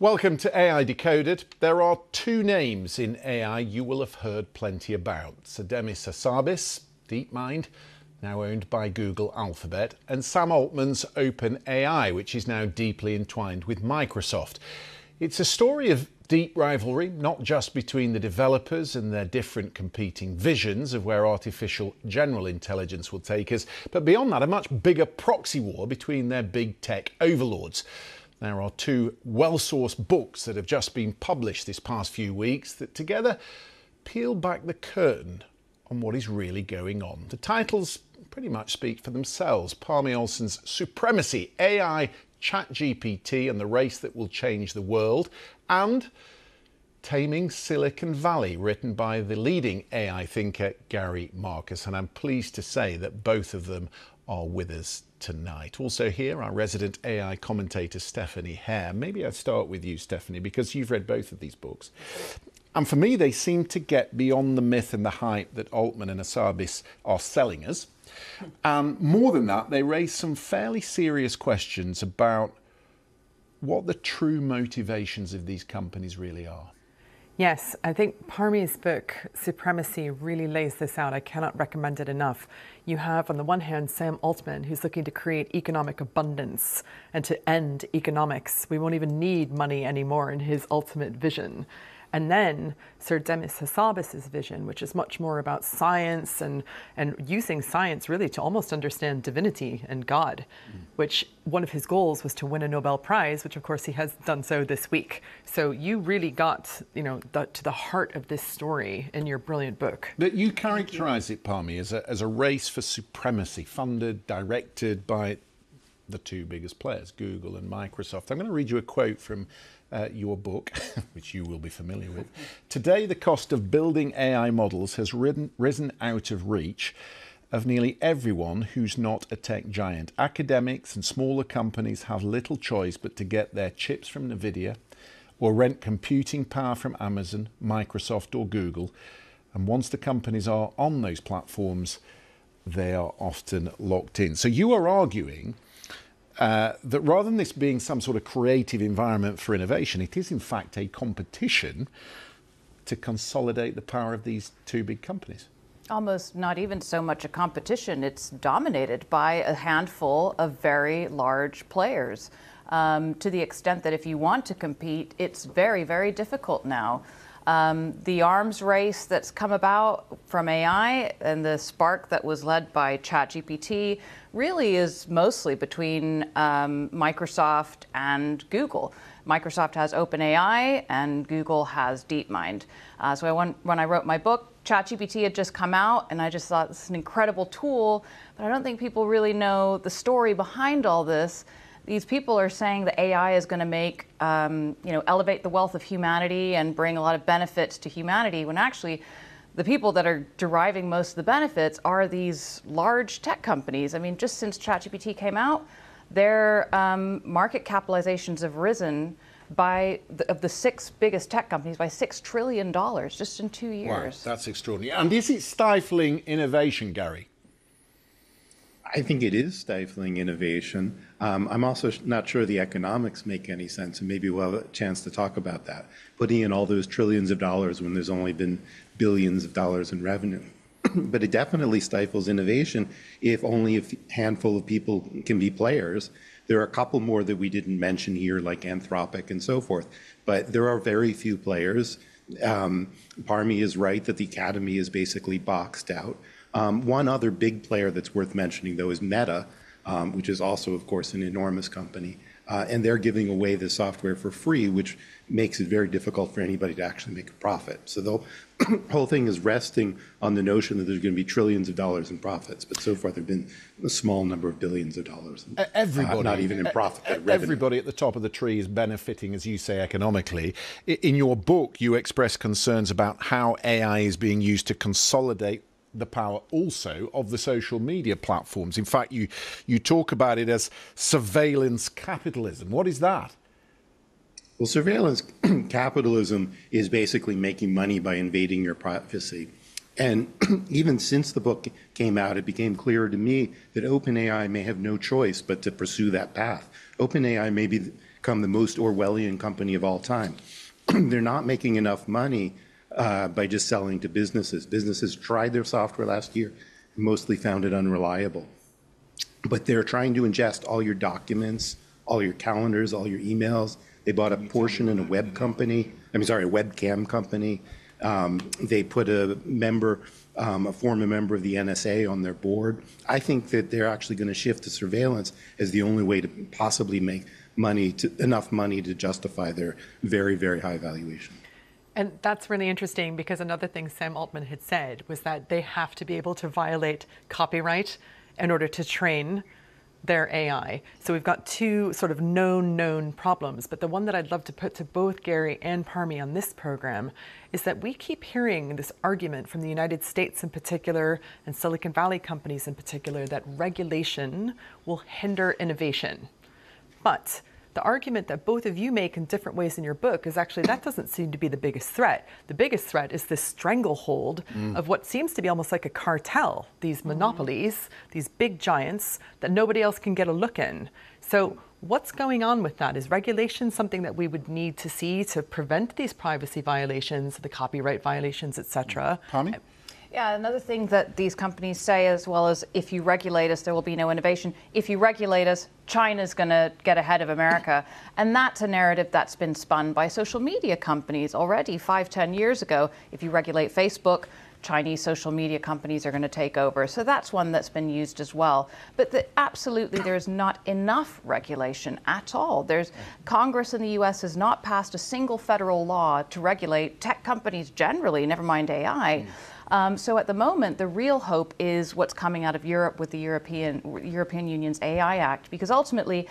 Welcome to AI Decoded. There are two names in AI you will have heard plenty about. Sedemis Hassabis, DeepMind, now owned by Google Alphabet, and Sam Altman's OpenAI, which is now deeply entwined with Microsoft. It's a story of deep rivalry, not just between the developers and their different competing visions of where artificial general intelligence will take us, but beyond that, a much bigger proxy war between their big tech overlords. There are two well-sourced books that have just been published this past few weeks that together peel back the curtain on what is really going on. The titles pretty much speak for themselves. Parmy Olson's Supremacy, AI, ChatGPT and the Race That Will Change the World, and Taming Silicon Valley, written by the leading AI thinker Gary Marcus. And I'm pleased to say that both of them are with us tonight. Also here, our resident AI commentator, Stephanie Hare. Maybe I'd start with you, Stephanie, because you've read both of these books. And for me, they seem to get beyond the myth and the hype that Altman and Hassabis are selling us. More than that, they raise some fairly serious questions about what the true motivations of these companies really are. Yes, I think Parmy's book, Supremacy, really lays this out. I cannot recommend it enough. You have, on the one hand, Sam Altman, who's looking to create economic abundance and to end economics. We won't even need money anymore in his ultimate vision. And then Sedemis Hassabis' vision, which is much more about science and using science really to almost understand divinity and God, which one of his goals was to win a Nobel Prize, which of course he has done so this week. So you really got, to the heart of this story in your brilliant book. But you characterize it, Parmy, as a race for supremacy, funded, directed by the two biggest players, Google and Microsoft. I'm going to read you a quote from your book, which you will be familiar with. Today, the cost of building AI models has risen out of reach of nearly everyone who's not a tech giant. Academics and smaller companies have little choice but to get their chips from NVIDIA or rent computing power from Amazon, Microsoft or Google. And once the companies are on those platforms, they are often locked in. So you are arguing that rather than this being some sort of creative environment for innovation, it is in fact a competition to consolidate the power of these two big companies. Almost not even so much a competition. It's dominated by a handful of very large players, to the extent that if you want to compete, it's very, very difficult now. The arms race that's come about from AI and the spark that was led by ChatGPT really is mostly between Microsoft and Google. Microsoft has OpenAI and Google has DeepMind. So when I wrote my book, ChatGPT had just come out and I just thought this is an incredible tool, but I don't think people really know the story behind all this. These people are saying that AI is going to make, elevate the wealth of humanity and bring a lot of benefits to humanity, when actually the people that are deriving most of the benefits are these large tech companies. I mean, just since ChatGPT came out, their market capitalizations have risen of the six biggest tech companies by $6 trillion just in 2 years. Wow, that's extraordinary. And is it stifling innovation, Gary? I think it is stifling innovation. I'm also not sure the economics make any sense, and maybe we'll have a chance to talk about that. Putting in all those trillions of dollars when there's only been billions of dollars in revenue. But it definitely stifles innovation if only a handful of people can be players. There are a couple more that we didn't mention here, like Anthropic and so forth, but there are very few players. Parmy is right that the academy is basically boxed out. One other big player that's worth mentioning, though, is Meta, which is also, of course, an enormous company. And they're giving away the software for free, which makes it very difficult for anybody to actually make a profit. So the whole thing is resting on the notion that there's going to be trillions of dollars in profits. But so far, there have been a small number of billions of dollars. Everybody, not even in profit, everybody at the top of the tree is benefiting, as you say, economically. In your book, you express concerns about how AI is being used to consolidate the power also of the social media platforms. In fact, you talk about it as surveillance capitalism. What is that? Well, surveillance capitalism is basically making money by invading your privacy. And even since the book came out, it became clearer to me that OpenAI may have no choice but to pursue that path. OpenAI may be become the most Orwellian company of all time. They're not making enough money by just selling to businesses. Businesses tried their software last year, mostly found it unreliable. But they're trying to ingest all your documents, all your calendars, all your emails. They bought a portion in a web company, a webcam company. They put a former member of the NSA on their board. I think that they're actually going to shift to surveillance as the only way to possibly make enough money to justify their very, very high valuation. And that's really interesting, because another thing Sam Altman had said was that they have to be able to violate copyright in order to train their AI. So we've got two sort of known problems, but the one that I'd love to put to both Gary and Parmy on this program is that we keep hearing this argument from the United States in particular, and Silicon Valley companies in particular, that regulation will hinder innovation. But the argument that both of you make in different ways in your book is actually that doesn't seem to be the biggest threat. The biggest threat is this stranglehold of what seems to be almost like a cartel, these monopolies, these big giants that nobody else can get a look in. So what's going on with that? Is regulation something that we would need to see to prevent these privacy violations, the copyright violations, et cetera? Parmy? Yeah, another thing that these companies say, as well as if you regulate us, there will be no innovation. If you regulate us, China's going to get ahead of America. And that's a narrative that's been spun by social media companies already 5-10 years ago. If you regulate Facebook, Chinese social media companies are going to take over. So that's one that's been used as well. But absolutely, there's not enough regulation at all. Congress in the US has not passed a single federal law to regulate tech companies generally, never mind AI. So at the moment, the real hope is what's coming out of Europe with the European Union's AI Act, because ultimately,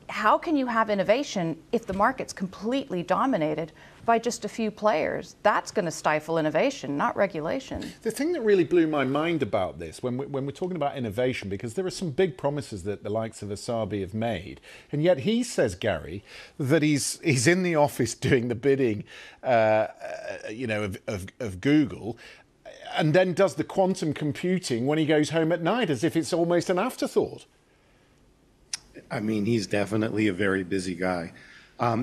how can you have innovation if the market's completely dominated by just a few players? That's going to stifle innovation, not regulation. The thing that really blew my mind about this, when we're talking about innovation, because there are some big promises that the likes of Asabi have made, and yet he says, Gary, that he's in the office doing the bidding, of Google, and then does the quantum computing when he goes home at night, as if it's almost an afterthought. I mean, he's definitely a very busy guy.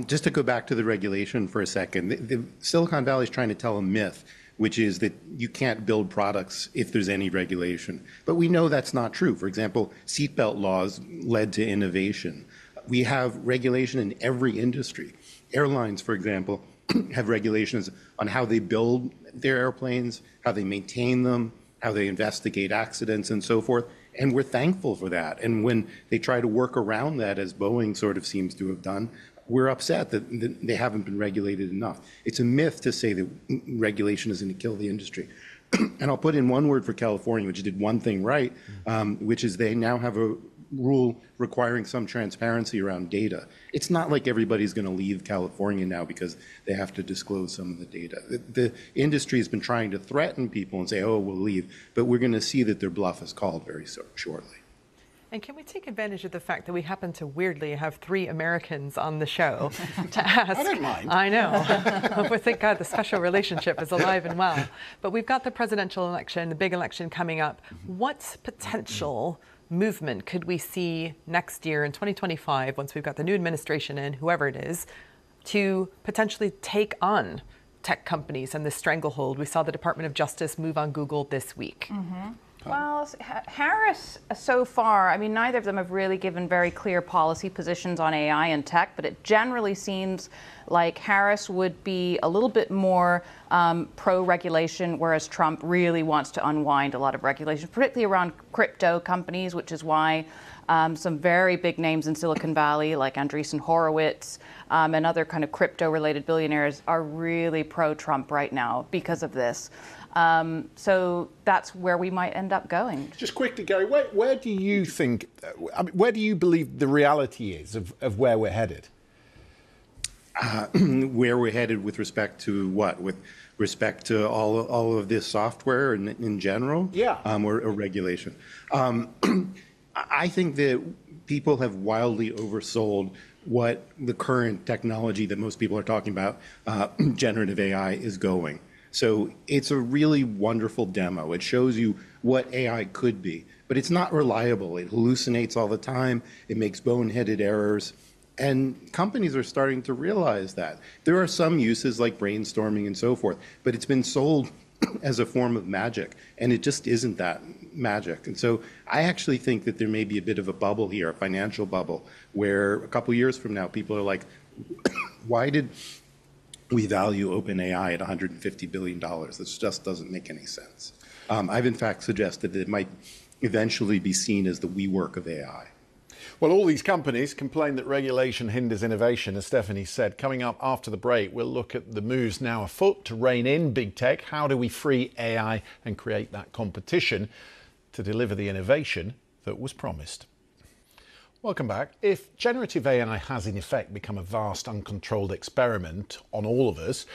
Just to go back to the regulation for a second, the Silicon Valley is trying to tell a myth, which is that you can't build products if there's any regulation. But we know that's not true. For example, seatbelt laws led to innovation. We have regulation in every industry. Airlines, for example, have regulations on how they build their airplanes, how they maintain them, how they investigate accidents and so forth. And we're thankful for that. And when they try to work around that, as Boeing sort of seems to have done, we're upset that they haven't been regulated enough. It's a myth to say that regulation is going to kill the industry. And I'll put in one word for California, which did one thing right, which is they now have a rule requiring some transparency around data. It's not like everybody's going to leave California now because they have to disclose some of the data. The industry has been trying to threaten people and say, oh, we'll leave, but we're going to see that their bluff is called very shortly. And can we take advantage of the fact that we happen to weirdly have 3 Americans on the show to ask? I don't mind. I know. Well, thank God the special relationship is alive and well. But we've got the presidential election, the big election coming up. What potential movement could we see next year in 2025, once we've got the new administration in, whoever it is, to potentially take on tech companies and the stranglehold? We saw the Department of Justice move on Google this week. Well, Harris, so far, I mean, neither of them have really given very clear policy positions on AI and tech, but it generally seems like Harris would be a little bit more pro-regulation, whereas Trump really wants to unwind a lot of regulation, particularly around crypto companies, which is why some very big names in Silicon Valley, like Andreessen Horowitz and other kind of crypto-related billionaires, are really pro-Trump right now because of this. So that's where we might end up going. Just quickly, Gary, where do you think, where do you believe the reality is of where we're headed? Where we're headed with respect to what? With respect to all of this software in general? Yeah. Or regulation? I think that people have wildly oversold what the current technology that most people are talking about, generative AI, is going. So it's a really wonderful demo. It shows you what AI could be, but it's not reliable. It hallucinates all the time. It makes boneheaded errors. And companies are starting to realize that. There are some uses like brainstorming and so forth, but it's been sold as a form of magic, and it just isn't that magic. And so I actually think that there may be a bit of a bubble here, a financial bubble, where a couple years from now, people are like, why did we value OpenAI at $150 billion? This just doesn't make any sense. I've in fact suggested that it might eventually be seen as the WeWork of AI. Well, all these companies complain that regulation hinders innovation, as Stephanie said. Coming up after the break, we'll look at the moves now afoot to rein in big tech. How do we free AI and create that competition to deliver the innovation that was promised? Welcome back. If generative AI has in effect become a vast, uncontrolled experiment on all of us,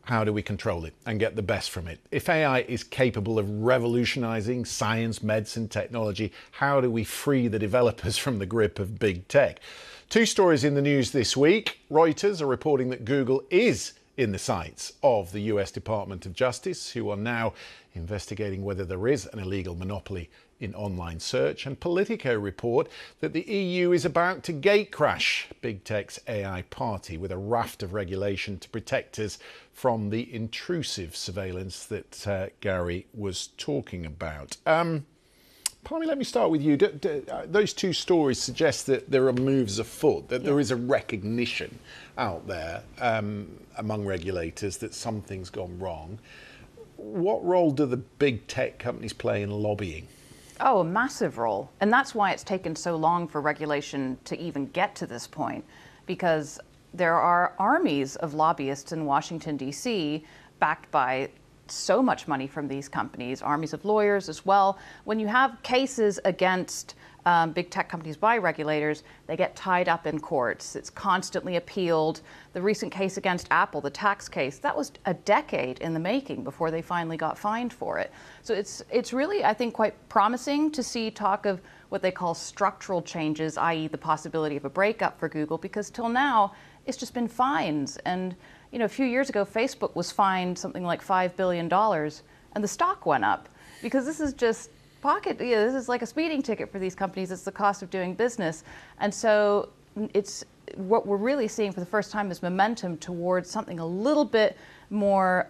how do we control it and get the best from it? If AI is capable of revolutionizing science, medicine, technology, how do we free the developers from the grip of big tech? Two stories in the news this week. Reuters are reporting that Google is in the sights of the US Department of Justice, who are now investigating whether there is an illegal monopoly in online search. And Politico report that the EU is about to gatecrash big tech's AI party with a raft of regulation to protect us from the intrusive surveillance that Gary was talking about. Parmy, let me start with you. Those two stories suggest that there are moves afoot, that there is a recognition out there among regulators that something's gone wrong. What role do the big tech companies play in lobbying? Oh, a massive role. And that's why it's taken so long for regulation to even get to this point, because there are armies of lobbyists in Washington, D.C., backed by so much money from these companies, armies of lawyers as well. When you have cases against big tech companies by regulators, they get tied up in courts. It's constantly appealed. The recent case against Apple, the tax case, that was a decade in the making before they finally got fined for it. So it's really, I think, quite promising to see talk of what they call structural changes, i.e. the possibility of a breakup for Google, because till now, it's just been fines. And you know, a few years ago, Facebook was fined something like $5 billion, and the stock went up, because this is just this is like a speeding ticket for these companies. It's the cost of doing business. And so it's what we're really seeing for the first time is momentum towards something a little bit more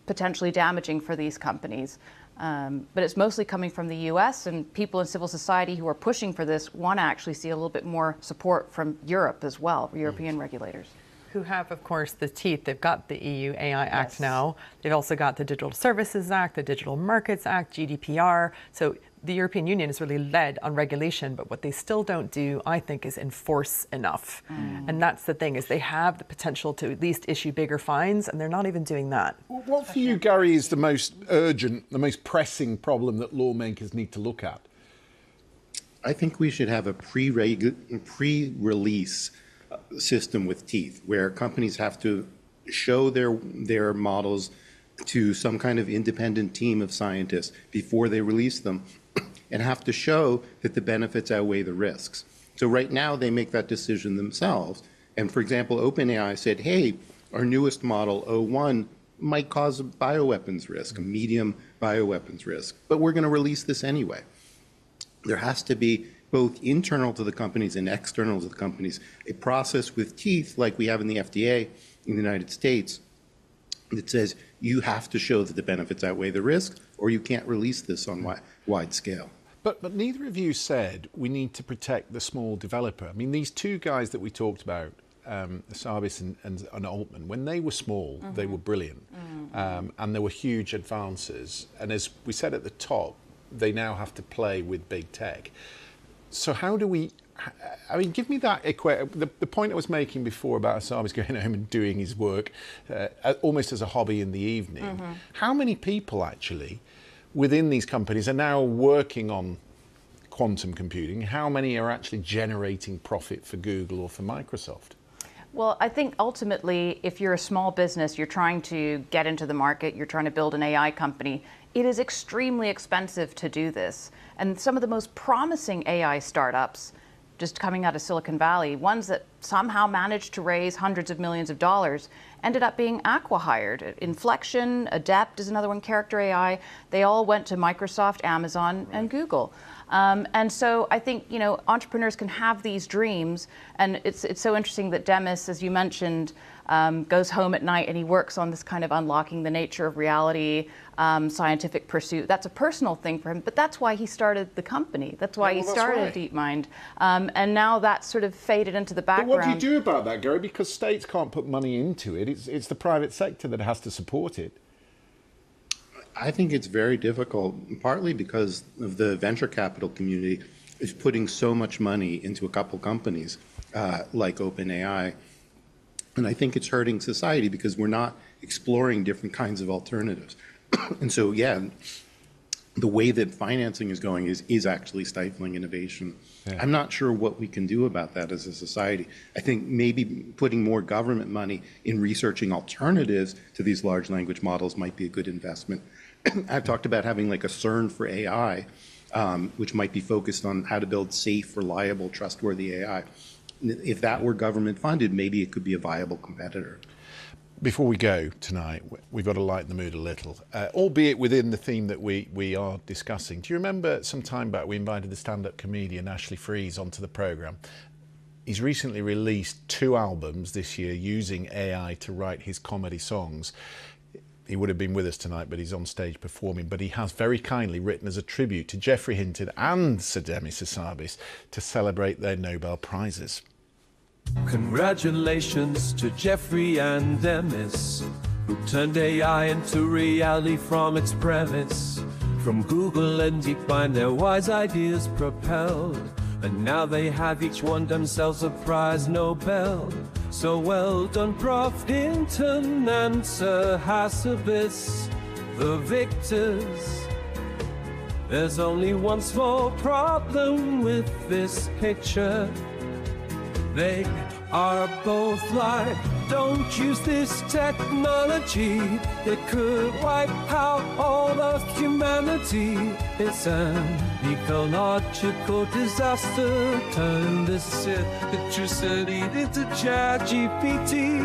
potentially damaging for these companies. But it's mostly coming from the US, and people in civil society who are pushing for this want to actually see a little bit more support from Europe as well, European regulators. Who have, of course, the teeth. They've got the EU AI Act now. They've also got the Digital Services Act, the Digital Markets Act, GDPR. So the European Union is really led on regulation, but what they still don't do, I think, is enforce enough. And that's the thing, is they have the potential to at least issue bigger fines, and they're not even doing that. What for you, Gary, is the most urgent, the most pressing problem that lawmakers need to look at? I think we should have a pre-release system with teeth, where companies have to show their models to some kind of independent team of scientists before they release them, and have to show that the benefits outweigh the risks. So right now they make that decision themselves. And for example, OpenAI said, hey, our newest model, O1, might cause a bioweapons risk, a medium bioweapons risk, but we're going to release this anyway. There has to be, both internal to the companies and external to the companies, a process with teeth like we have in the FDA in the United States that says you have to show that the benefits outweigh the risk, or you can't release this on wide scale. But neither of you said we need to protect the small developer. I mean, these two guys that we talked about, Sabis and Altman, when they were small, they were brilliant. And there were huge advances. And as we said at the top, they now have to play with big tech. So how do we, I mean, give me that the point I was making before about Asami's going home and doing his work almost as a hobby in the evening. How many people actually within these companies are now working on quantum computing? How many are actually generating profit for Google or for Microsoft? Well, I think ultimately, if you're a small business, you're trying to get into the market, you're trying to build an AI company, it is extremely expensive to do this. And some of the most promising AI startups just coming out of Silicon Valley, ones that somehow managed to raise hundreds of millions of dollars, ended up being acqui-hired. Inflection, Adept is another one, Character AI, they all went to Microsoft, Amazon, and Google. And so I think, you know, entrepreneurs can have these dreams, and it's so interesting that Demis, as you mentioned, goes home at night and he works on this kind of unlocking the nature of reality, scientific pursuit. That's a personal thing for him, but that's why he started the company. That's why he started DeepMind. And now that's sort of faded into the background. But what do you do about that, Gary? Because states can't put money into it. It's the private sector that has to support it. I think it's very difficult, partly because of the venture capital community is putting so much money into a couple companies like OpenAI. And I think it's hurting society because we're not exploring different kinds of alternatives. And so, yeah, the way that financing is going is actually stifling innovation. Yeah. I'm not sure what we can do about that as a society. I think maybe putting more government money in researching alternatives to these large language models might be a good investment. I've talked about having like a CERN for AI, which might be focused on how to build safe, reliable, trustworthy AI. If that were government funded, maybe it could be a viable competitor. Before we go tonight, we've got to lighten the mood a little, albeit within the theme that we are discussing. Do you remember some time back we invited the stand-up comedian Ashley Freeze onto the programme? He's recently released 2 albums this year using AI to write his comedy songs. He would have been with us tonight, but he's on stage performing. But he has very kindly written as a tribute to Geoffrey Hinton and Sir Demis Hassabis to celebrate their Nobel Prizes. Congratulations to Geoffrey and Demis, who turned AI into reality from its premise. From Google and DeepMind, their wise ideas propelled, and now they have each won themselves a prize Nobel. So well done, Prof. Hinton and Sir Hassabis, the victors. There's only one small problem with this picture. They are both live. Don't use this technology. It could wipe out all of humanity. It's an ecological disaster. Turn this electricity into ChatGPT.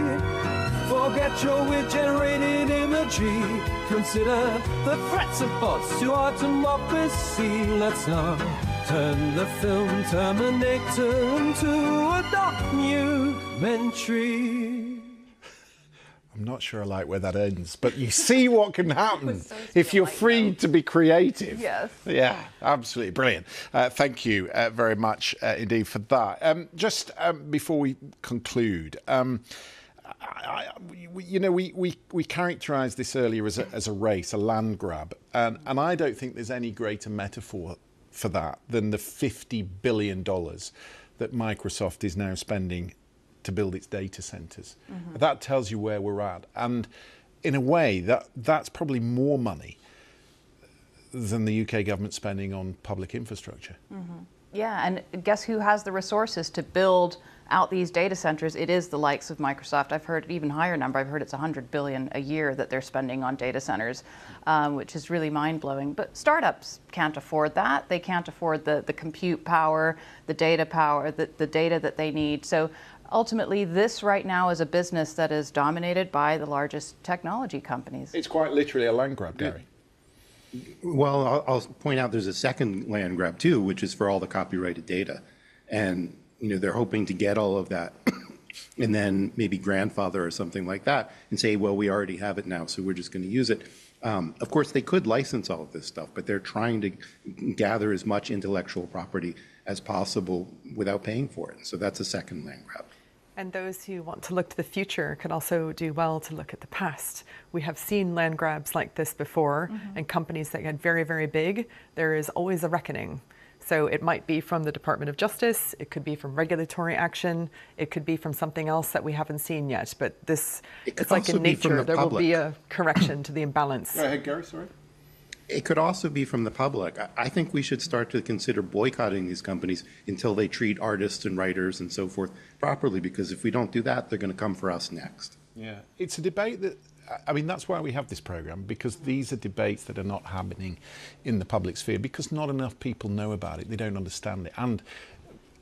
Forget your weird-generated imagery. Consider the threats of bots to our democracy. Let's not turn the film Terminator into a documentary. I'm not sure I like where that ends, but you see what can happen if you're free to be creative. Yes. Yeah, absolutely brilliant. Thank you very much indeed for that. Just before we conclude, we characterised this earlier as a race, a land grab, and I don't think there's any greater metaphor for that than the $50 billion that Microsoft is now spending to build its data centres. Mm-hmm. That tells you where we're at. And in a way, that's probably more money than the UK government spending on public infrastructure. Mm-hmm. Yeah, and guess who has the resources to build out these data centers? It is the likes of Microsoft. I've heard an even higher number. I've heard it's $100 billion a year that they're spending on data centers, which is really mind-blowing. But startups can't afford that. They can't afford the compute power, the data power, the data that they need. So ultimately, this right now is a business that is dominated by the largest technology companies. It's quite literally a land grab, Gary. Well, I'll point out there's a second land grab too, which is for all the copyrighted data. And they're hoping to get all of that and then maybe grandfather or something like that and say, well, we already have it now, so we're just going to use it. Of course, they could license all of this stuff, but they're trying to gather as much intellectual property as possible without paying for it. So that's a second land grab. And those who want to look to the future could also do well to look at the past. We have seen land grabs like this before, and companies that get very, very big, there is always a reckoning. So it might be from the Department of Justice, it could be from regulatory action, it could be from something else that we haven't seen yet. But it's like in nature, there will be a correction to the imbalance. Go ahead, Gary, sorry. It could also be from the public. I think we should start to consider boycotting these companies until they treat artists and writers and so forth properly, because if we don't do that, they're going to come for us next. Yeah, it's a debate that, that's why we have this programme, because these are debates that are not happening in the public sphere, because not enough people know about it, they don't understand it. And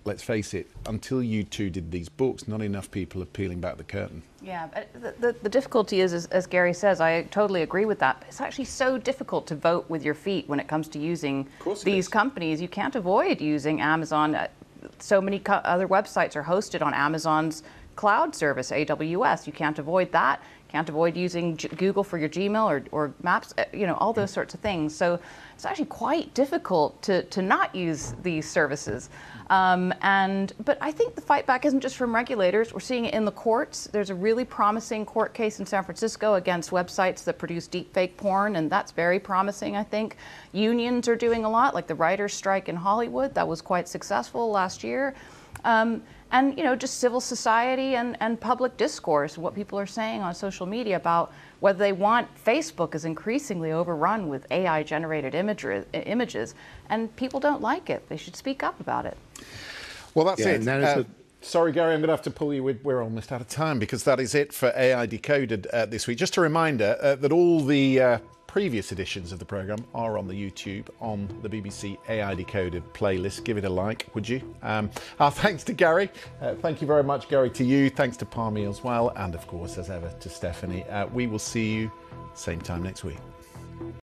let's face it, until you two did these books, not enough people are peeling back the curtain. Yeah, the difficulty is, as Gary says, I totally agree with that. It's actually so difficult to vote with your feet when it comes to using these companies. You can't avoid using Amazon. So many other websites are hosted on Amazon's cloud service, AWS. You can't avoid that. Can't avoid using Google for your Gmail or Maps, all those sorts of things. So it's actually quite difficult to not use these services. But I think the fight back isn't just from regulators. We're seeing it in the courts. There's a really promising court case in San Francisco against websites that produce deepfake porn, and that's very promising, I think. Unions are doing a lot, like the writers' strike in Hollywood. That was quite successful last year. And just civil society and public discourse, what people are saying on social media about whether they want Facebook is increasingly overrun with AI-generated images, and people don't like it. They should speak up about it. Well, that's it. Sorry, Gary, I'm going to have to pull you. We're almost out of time because that is it for AI Decoded this week. Just a reminder that all the previous editions of the programme are on the YouTube, on the BBC AI Decoded playlist. Give it a like, would you? Our thanks to Gary. Thank you very much, Gary, to you. Thanks to Parmy as well. And, of course, as ever, to Stephanie. We will see you same time next week.